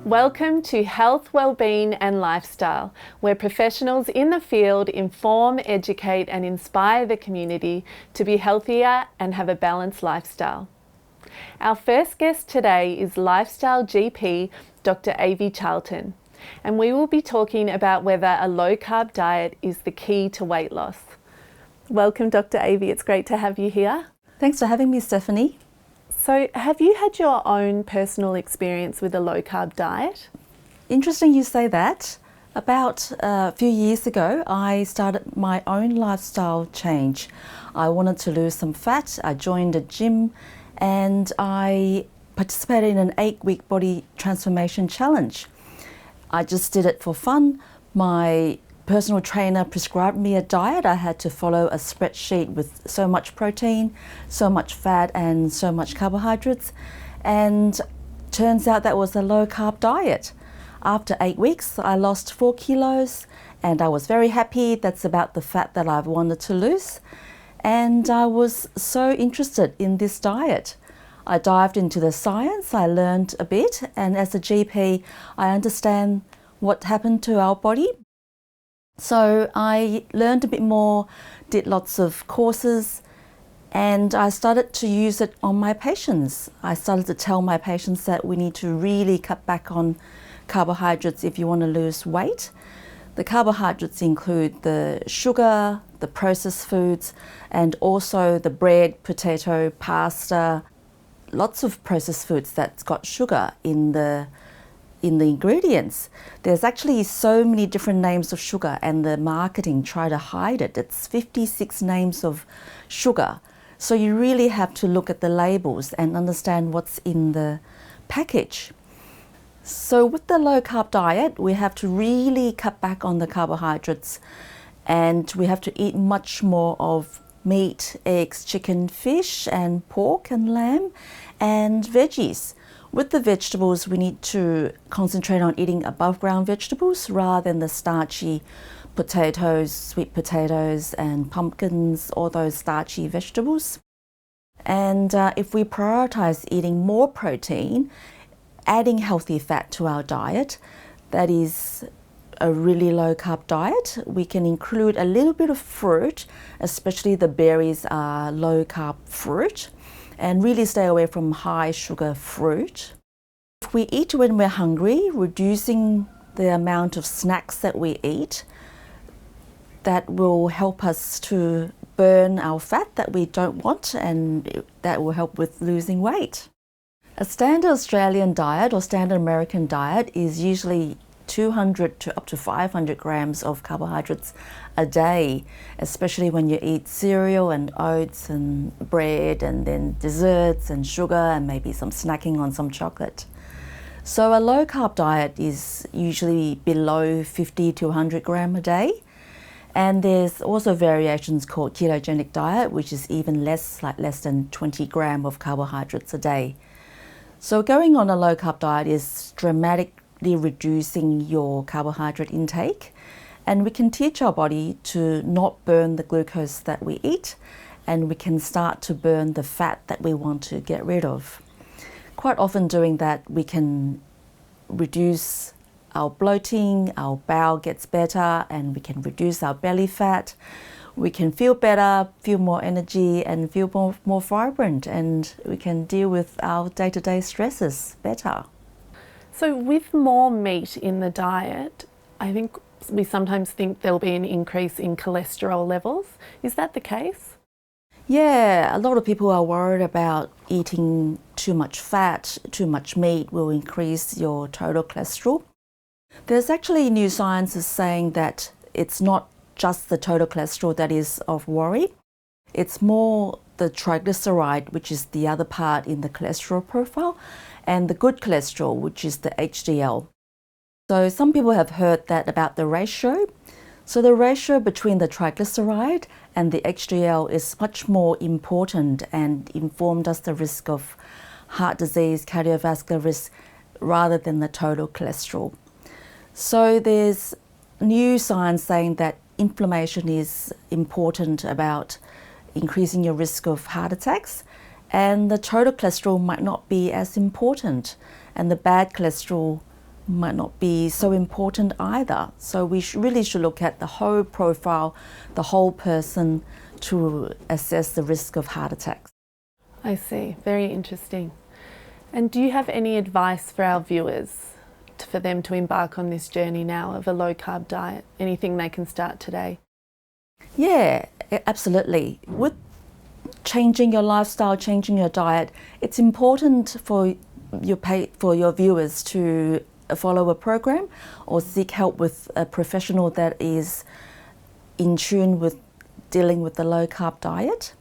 Welcome to Health, Wellbeing and Lifestyle, where professionals in the field inform, educate and inspire the community to be healthier and have a balanced lifestyle. Our first guest today is Lifestyle GP, Dr. Avi Charlton, and we will be talking about whether a low-carb diet is the key to weight loss. Welcome, Dr. Avi. It's great to have you here. Thanks for having me, Stephanie. So, have you had your own personal experience with a low-carb diet? Interesting you say that. About a few years ago, I started my own lifestyle change. I wanted to lose some fat. I joined a gym and I participated in an 8-week body transformation challenge. I just did it for fun. My personal trainer prescribed me a diet. I had to follow a spreadsheet with so much protein, so much fat and so much carbohydrates, and turns out that was a low carb diet. After 8 weeks I lost 4 kilos and I was very happy. That's about the fat that I've wanted to lose, and I was so interested in this diet. I dived into the science, I learned a bit, and as a GP I understand what happened to our body. So I learned a bit more, did lots of courses, and I started to use it on my patients. I started to tell my patients that we need to really cut back on carbohydrates if you want to lose weight. The carbohydrates include the sugar, the processed foods, and also the bread, potato, pasta, lots of processed foods that's got sugar in the ingredients. There's actually so many different names of sugar and the marketing try to hide it. It's 56 names of sugar. So you really have to look at the labels and understand what's in the package. So with the low carb diet, we have to really cut back on the carbohydrates and we have to eat much more of meat, eggs, chicken, fish and pork and lamb and veggies. With the vegetables, we need to concentrate on eating above ground vegetables rather than the starchy potatoes, sweet potatoes and pumpkins, all those starchy vegetables. And if we prioritize eating more protein, adding healthy fat to our diet, that is a really low carb diet. We can include a little bit of fruit, especially the berries are low carb fruit, and really stay away from high sugar fruit. If we eat when we're hungry, reducing the amount of snacks that we eat, that will help us to burn our fat that we don't want, and that will help with losing weight. A standard Australian diet or standard American diet is usually 200 to up to 500 grams of carbohydrates a day, especially when you eat cereal and oats and bread and then desserts and sugar and maybe some snacking on some chocolate. So a low carb diet is usually below 50 to 100 gram a day. And there's also variations called ketogenic diet, which is even less, like less than 20 gram of carbohydrates a day. So going on a low carb diet is dramatically reducing your carbohydrate intake, and we can teach our body to not burn the glucose that we eat, and we can start to burn the fat that we want to get rid of. Quite often doing that, we can reduce our bloating, our bowel gets better, and we can reduce our belly fat. We can feel better, feel more energy and feel more vibrant, and we can deal with our day-to-day stresses better. So with more meat in the diet, I think we sometimes think there'll be an increase in cholesterol levels. Is that the case? Yeah, a lot of people are worried about eating too much fat, too much meat will increase your total cholesterol. There's actually new science saying that it's not just the total cholesterol that is of worry. It's more the triglyceride, which is the other part in the cholesterol profile, and the good cholesterol, which is the HDL. So some people have heard that about the ratio. So the ratio between the triglyceride and the HDL is much more important and informed us the risk of heart disease, cardiovascular risk, rather than the total cholesterol. So there's new science saying that inflammation is important about increasing your risk of heart attacks, and the total cholesterol might not be as important, and the bad cholesterol might not be so important either. So we really should look at the whole profile, the whole person, to assess the risk of heart attacks. I see. Very interesting. And do you have any advice for our viewers for them to embark on this journey now of a low carb diet? Anything they can start today? Yeah, absolutely. With changing your lifestyle, changing your diet, it's important for your viewers to follow a program or seek help with a professional that is in tune with dealing with the low carb diet.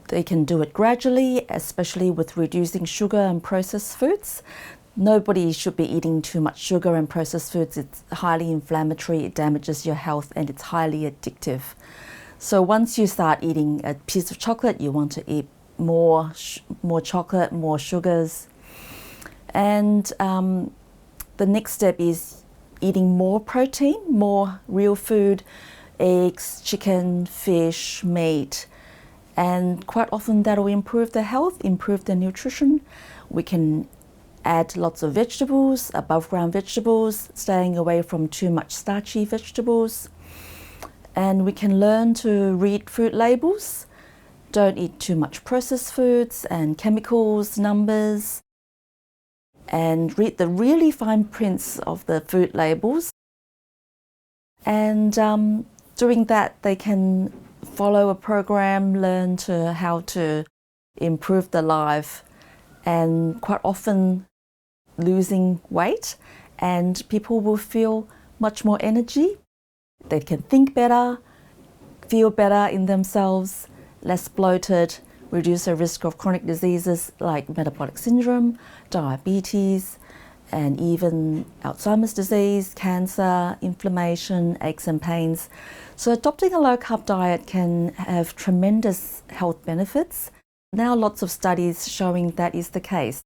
They can do it gradually, especially with reducing sugar and processed foods. Nobody should be eating too much sugar and processed foods. It's highly inflammatory, it damages your health, and it's highly addictive. So once you start eating a piece of chocolate, you want to eat more chocolate, more sugars. And the next step is eating more protein, more real food, eggs, chicken, fish, meat. And quite often that will improve the health, improve the nutrition. We can add lots of vegetables, above ground vegetables, staying away from too much starchy vegetables. And we can learn to read food labels. Don't eat too much processed foods and chemicals, numbers. And read the really fine prints of the food labels. And doing that, they can follow a program, learn to how to improve their life, and quite often losing weight, and people will feel much more energy. They can think better, feel better in themselves, less bloated, reduce the risk of chronic diseases like metabolic syndrome, diabetes, and even Alzheimer's disease, cancer, inflammation, aches and pains. So adopting a low-carb diet can have tremendous health benefits. Now lots of studies showing that is the case.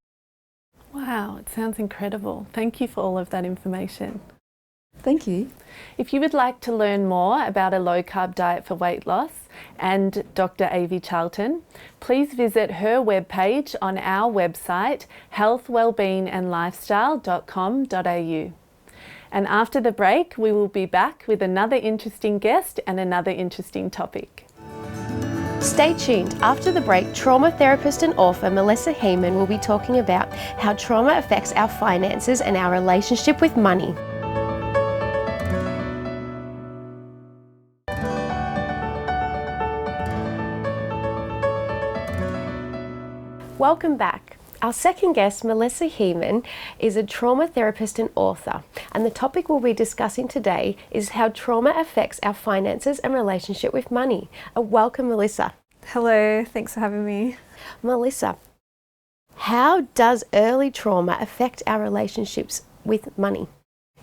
Wow, it sounds incredible. Thank you for all of that information. Thank you. If you would like to learn more about a low-carb diet for weight loss and Dr. Avi Charlton, please visit her webpage on our website, healthwellbeingandlifestyle.com.au. And after the break, we will be back with another interesting guest and another interesting topic. Stay tuned. After the break, trauma therapist and author Melissa Hiemann will be talking about how trauma affects our finances and our relationship with money. Welcome back. Our second guest, Melissa Hiemann, is a trauma therapist and author, and the topic we'll be discussing today is how trauma affects our finances and relationship with money. Welcome, Melissa. Hello, thanks for having me. Melissa, how does early trauma affect our relationships with money?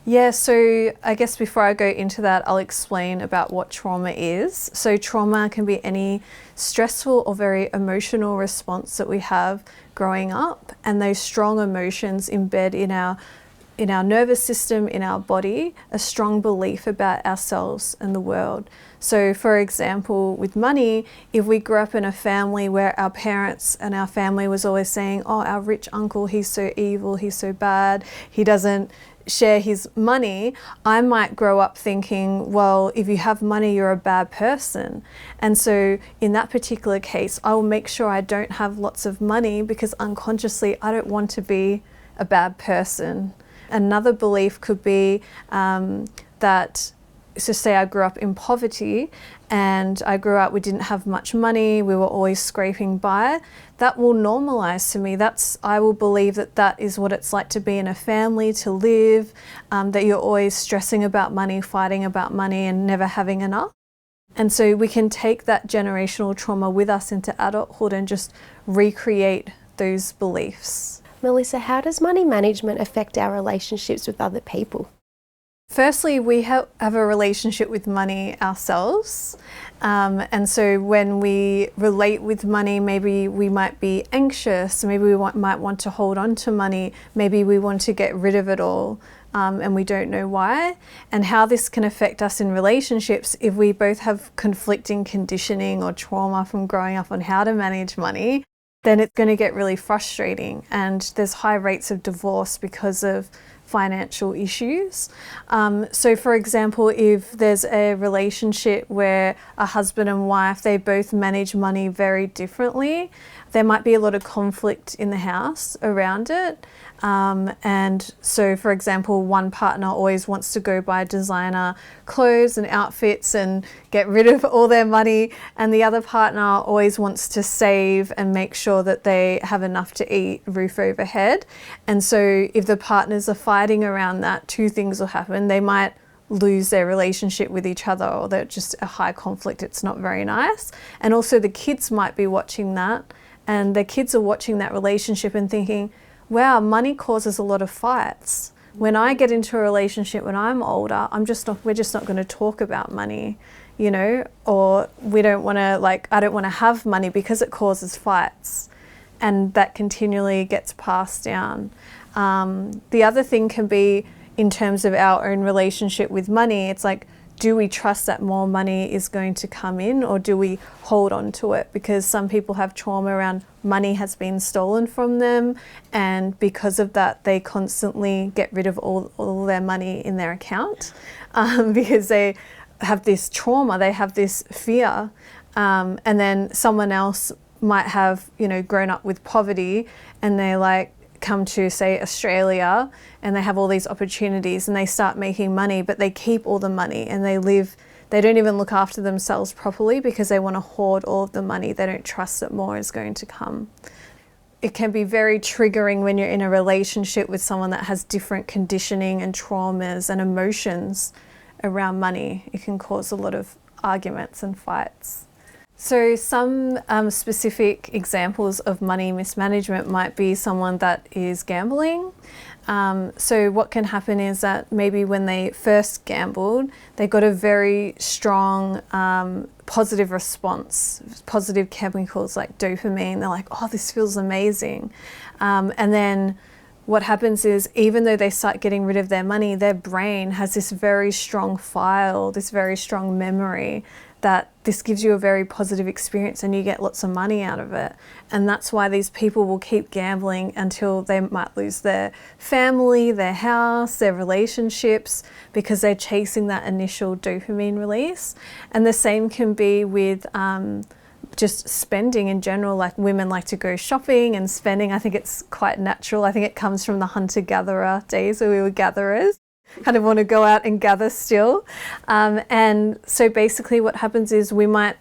Yeah, so I guess before I go into that, I'll explain about what trauma is. So trauma can be any stressful or very emotional response that we have growing up, and those strong emotions embed in our nervous system, in our body, a strong belief about ourselves and the world. So for example, with money, if we grew up in a family where our parents and our family was always saying, oh, our rich uncle, he's so evil, he's so bad, he doesn't share his money, I might grow up thinking, well, if you have money, you're a bad person. And so in that particular case, I will make sure I don't have lots of money because unconsciously I don't want to be a bad person. Another belief could be that, so say I grew up in poverty and I grew up, we didn't have much money, we were always scraping by. That will normalize to me. I will believe that that is what it's like to be in a family, to live, that you're always stressing about money, fighting about money and never having enough. And so we can take that generational trauma with us into adulthood and just recreate those beliefs. Melissa, how does money management affect our relationships with other people? Firstly, we have a relationship with money ourselves. And so when we relate with money, maybe we might be anxious, maybe we might want to hold on to money, maybe we want to get rid of it all, and we don't know why. And how this can affect us in relationships if we both have conflicting conditioning or trauma from growing up on how to manage money, then it's going to get really frustrating. And there's high rates of divorce because of financial issues. So for example, if there's a relationship where a husband and wife, they both manage money very differently, there might be a lot of conflict in the house around it. And so, for example, one partner always wants to go buy designer clothes and outfits and get rid of all their money, and the other partner always wants to save and make sure that they have enough to eat, roof overhead. And so if the partners are fighting around that, two things will happen. They might lose their relationship with each other, or they're just a high conflict. It's not very nice. And also the kids might be watching that, and the kids are watching that relationship and thinking, wow, money causes a lot of fights. When I get into a relationship when I'm older, we're just not going to talk about money, you know, or we don't want to, like, I don't want to have money because it causes fights, and that continually gets passed down. The other thing can be in terms of our own relationship with money. It's like, do we trust that more money is going to come in, or do we hold on to it? Because some people have trauma around money has been stolen from them, and because of that they constantly get rid of all their money in their account, because they have this trauma, they have this fear, and then someone else might have, you know, grown up with poverty, and they like come to, say, Australia, and they have all these opportunities and they start making money, but they keep all the money and they don't even look after themselves properly because they want to hoard all of the money. They don't trust that more is going to come. It can be very triggering when you're in a relationship with someone that has different conditioning and traumas and emotions around money. It can cause a lot of arguments and fights. So some specific examples of money mismanagement might be someone that is gambling. So what can happen is that maybe when they first gambled, they got a very strong positive response, positive chemicals like dopamine. They're like, oh, this feels amazing. And then what happens is, even though they start getting rid of their money, their brain has this very strong file, this very strong memory, that this gives you a very positive experience and you get lots of money out of it. And that's why these people will keep gambling until they might lose their family, their house, their relationships, because they're chasing that initial dopamine release. And the same can be with just spending in general. Like, women like to go shopping and spending. I think it's quite natural. I think it comes from the hunter-gatherer days where we were gatherers. Kind of want to go out and gather still. And so basically what happens is we might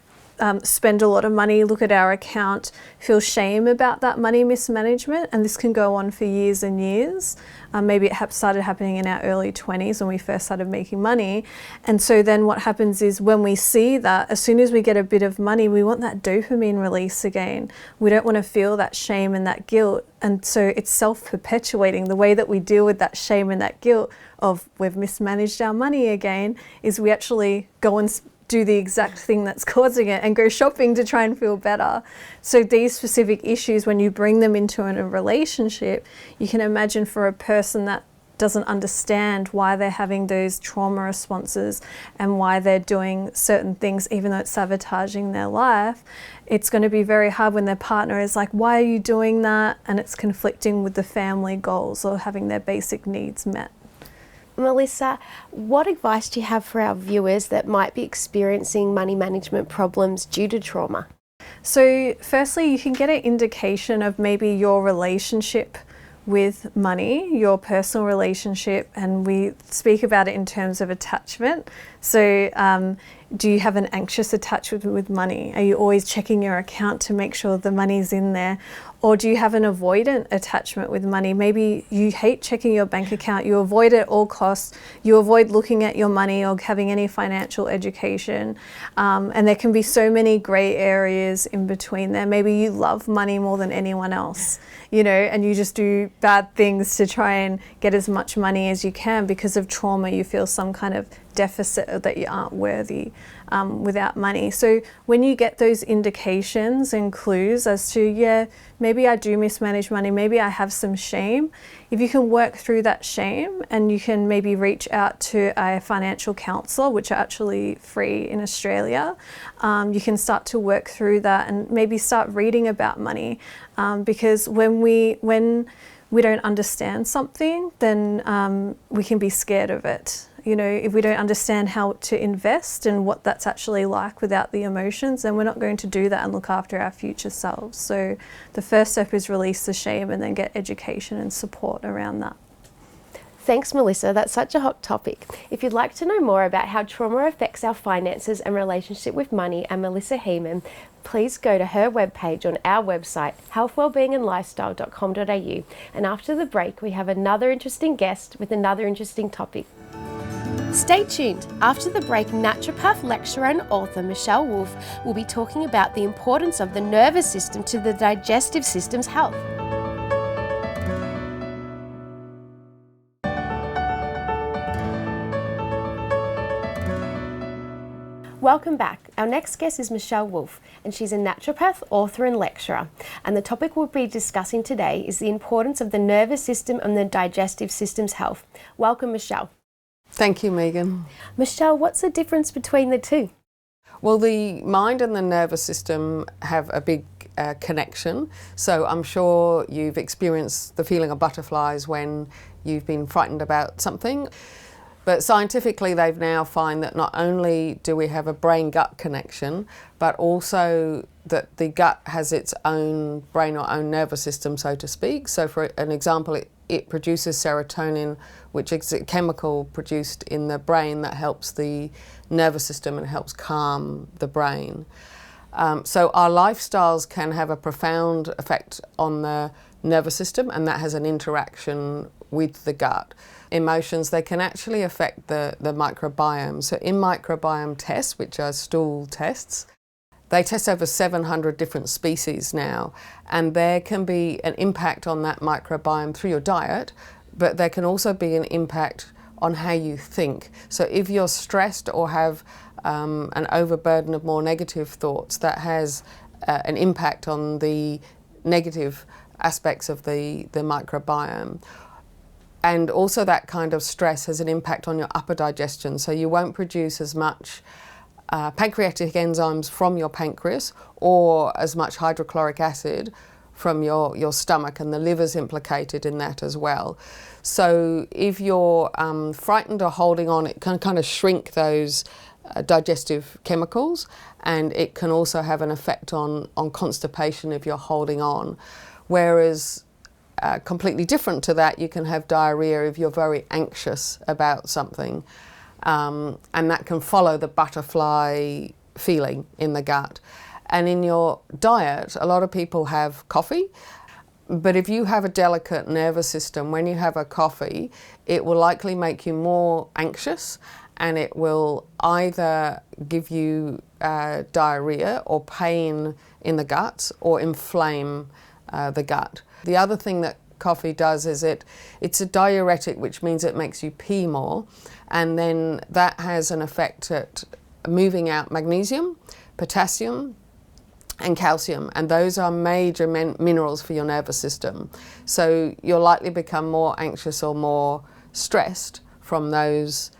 spend a lot of money, look at our account, feel shame about that money mismanagement, and this can go on for years and years. Maybe it started happening in our early 20s when we first started making money. And so then what happens is, when we see that, as soon as we get a bit of money, we want that dopamine release again. We don't want to feel that shame and that guilt. And so it's self-perpetuating. The way that we deal with that shame and that guilt of we've mismanaged our money again is we actually go and do the exact thing that's causing it and go shopping to try and feel better. So these specific issues, when you bring them into a relationship, you can imagine for a person that doesn't understand why they're having those trauma responses and why they're doing certain things, even though it's sabotaging their life, it's going to be very hard when their partner is like, why are you doing that? And it's conflicting with the family goals or having their basic needs met. Melissa, what advice do you have for our viewers that might be experiencing money management problems due to trauma? So firstly, you can get an indication of maybe your relationship with money, your personal relationship, and we speak about it in terms of attachment. So do you have an anxious attachment with money? Are you always checking your account to make sure the money's in there? Or do you have an avoidant attachment with money? Maybe you hate checking your bank account, you avoid it at all costs, you avoid looking at your money or having any financial education. And there can be so many grey areas in between there. Maybe you love money more than anyone else, you know, and you just do bad things to try and get as much money as you can. Because of trauma, you feel some kind of deficit, or that you aren't worthy without money. So when you get those indications and clues as to, yeah, maybe I do mismanage money, maybe I have some shame, if you can work through that shame and you can maybe reach out to a financial counsellor, which are actually free in Australia, you can start to work through that and maybe start reading about money, because when we don't understand something, then we can be scared of it. You know, if we don't understand how to invest and what that's actually like without the emotions, then we're not going to do that and look after our future selves. So the first step is release the shame and then get education and support around that. Thanks, Melissa. That's such a hot topic. If you'd like to know more about how trauma affects our finances and relationship with money and Melissa Hiemann, please go to her webpage on our website, healthwellbeingandlifestyle.com.au. And after the break, we have another interesting guest with another interesting topic. Stay tuned. After the break, naturopath, lecturer and author Michèle Wolff will be talking about the importance of the nervous system to the digestive system's health. Welcome back. Our next guest is Michèle Wolff, and she's a naturopath, author and lecturer. And the topic we'll be discussing today is the importance of the nervous system and the digestive system's health. Welcome, Michèle. Thank you, Megan. Michèle, what's the difference between the two? Well, the mind and the nervous system have a big connection. So I'm sure you've experienced the feeling of butterflies when you've been frightened about something. But scientifically, they've now found that not only do we have a brain-gut connection, but also that the gut has its own brain or own nervous system, so to speak. So for an example, it produces serotonin, which is a chemical produced in the brain that helps the nervous system and helps calm the brain. So our lifestyles can have a profound effect on the nervous system, and that has an interaction with the gut. Emotions, they can actually affect the microbiome. So in microbiome tests, which are stool tests, they test over 700 different species now, and there can be an impact on that microbiome through your diet, but there can also be an impact on how you think. So if you're stressed or have an overburden of more negative thoughts, that has an impact on the negative aspects of the microbiome. And also that kind of stress has an impact on your upper digestion, so you won't produce as much pancreatic enzymes from your pancreas or as much hydrochloric acid from your stomach, and the liver's implicated in that as well. So if you're frightened or holding on, it can kind of shrink those digestive chemicals, and it can also have an effect on constipation if you're holding on. Whereas completely different to that, you can have diarrhea if you're very anxious about something, and that can follow the butterfly feeling in the gut. And in your diet, a lot of people have coffee, but if you have a delicate nervous system, when you have a coffee, it will likely make you more anxious, and it will either give you diarrhea or pain in the guts or inflame the gut. The other thing that coffee does is it's a diuretic, which means it makes you pee more, and then that has an effect at moving out magnesium, potassium and calcium, and those are major minerals for your nervous system. So you'll likely become more anxious or more stressed from those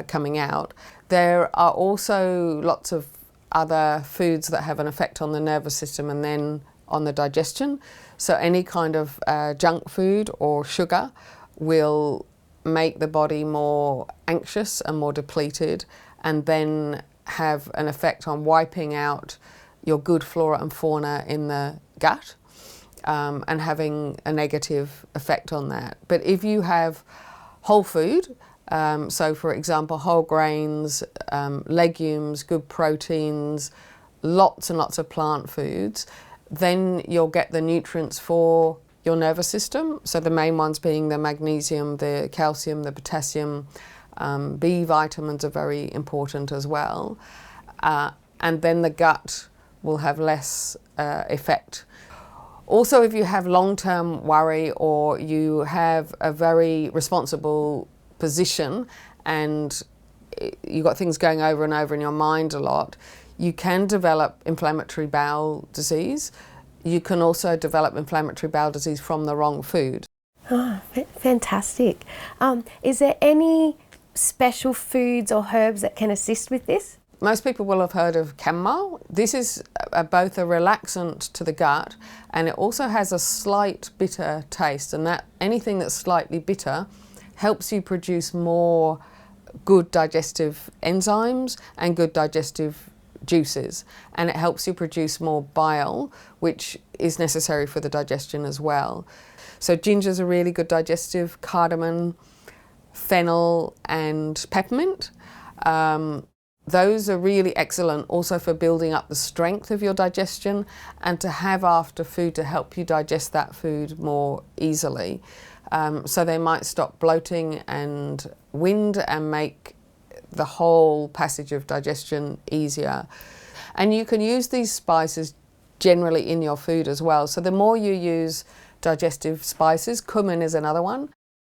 coming out. There are also lots of other foods that have an effect on the nervous system and then on the digestion. So any kind of junk food or sugar will make the body more anxious and more depleted, and then have an effect on wiping out your good flora and fauna in the gut, and having a negative effect on that. But if you have whole food, so for example whole grains, legumes, good proteins, lots and lots of plant foods, then you'll get the nutrients for your nervous system. So the main ones being the magnesium, the calcium, the potassium, B vitamins are very important as well. And then the gut will have less effect. Also, if you have long-term worry or you have a very responsible position and you've got things going over and over in your mind a lot, you can develop inflammatory bowel disease. You can also develop inflammatory bowel disease from the wrong food. Oh, fantastic. Is there any special foods or herbs that can assist with this? Most people will have heard of chamomile. This is both a relaxant to the gut, and it also has a slight bitter taste, and that anything that's slightly bitter helps you produce more good digestive enzymes and good digestive juices, and it helps you produce more bile, which is necessary for the digestion as well. So ginger's a really good digestive, cardamom, fennel and peppermint. Those are really excellent also for building up the strength of your digestion and to have after food to help you digest that food more easily. So they might stop bloating and wind and make the whole passage of digestion easier. And you can use these spices generally in your food as well. So the more you use digestive spices, cumin is another one,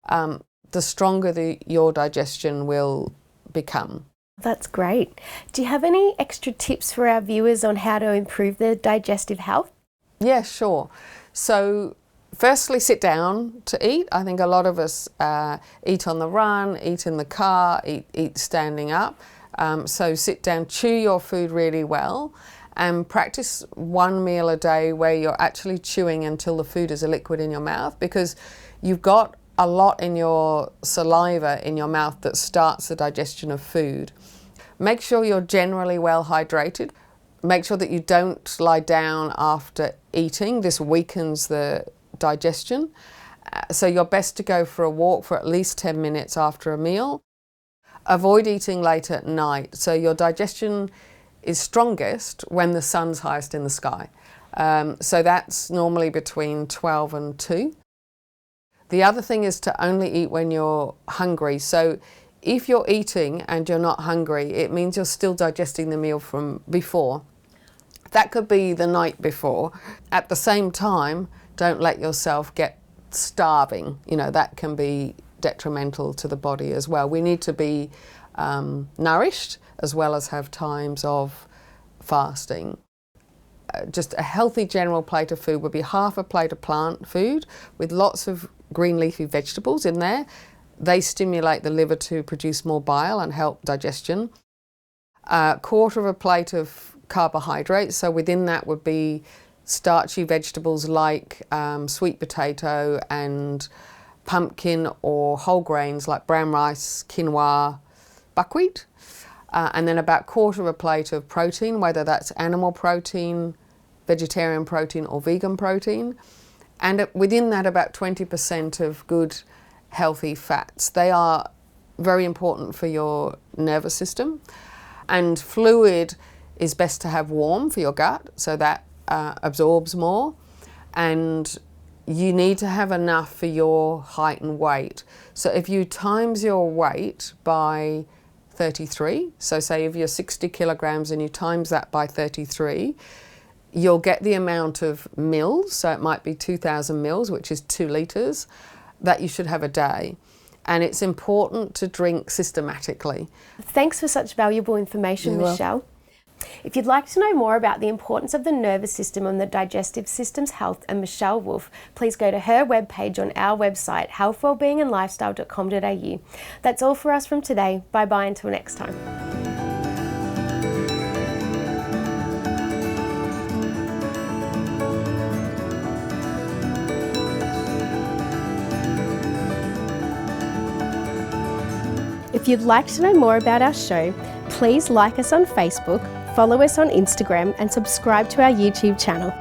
the stronger your digestion will become. That's great. Do you have any extra tips for our viewers on how to improve their digestive health? Yeah, sure. So firstly, sit down to eat. I think a lot of us eat on the run, eat in the car, eat standing up. So sit down, chew your food really well, and practice one meal a day where you're actually chewing until the food is a liquid in your mouth, because you've got a lot in your saliva in your mouth that starts the digestion of food. Make sure you're generally well hydrated. Make sure that you don't lie down after eating. This weakens the digestion. So you're best to go for a walk for at least 10 minutes after a meal. Avoid eating late at night. So your digestion is strongest when the sun's highest in the sky. So that's normally between 12 and 2. The other thing is to only eat when you're hungry. So if you're eating and you're not hungry, it means you're still digesting the meal from before. That could be the night before. At the same time, don't let yourself get starving. You know, that can be detrimental to the body as well. We need to be nourished as well as have times of fasting. Just a healthy general plate of food would be half a plate of plant food with lots of green leafy vegetables in there. They stimulate the liver to produce more bile and help digestion. A quarter of a plate of carbohydrates, so within that would be starchy vegetables like sweet potato and pumpkin, or whole grains like brown rice, quinoa, buckwheat. And then about quarter of a plate of protein, whether that's animal protein, vegetarian protein or vegan protein. And within that about 20% of good healthy fats. They are very important for your nervous system. And fluid is best to have warm for your gut, so that absorbs more. And you need to have enough for your height and weight. So if you times your weight by 33, so say if you're 60 kilograms and you times that by 33, you'll get the amount of mils, so it might be 2,000 mils, which is 2 litres, that you should have a day. And it's important to drink systematically. Thanks for such valuable information, Michèle. If you'd like to know more about the importance of the nervous system and the digestive system's health and Michèle Wolff, please go to her webpage on our website, healthwellbeingandlifestyle.com.au. That's all for us from today. Bye-bye until next time. If you'd like to know more about our show, please like us on Facebook, follow us on Instagram and subscribe to our YouTube channel.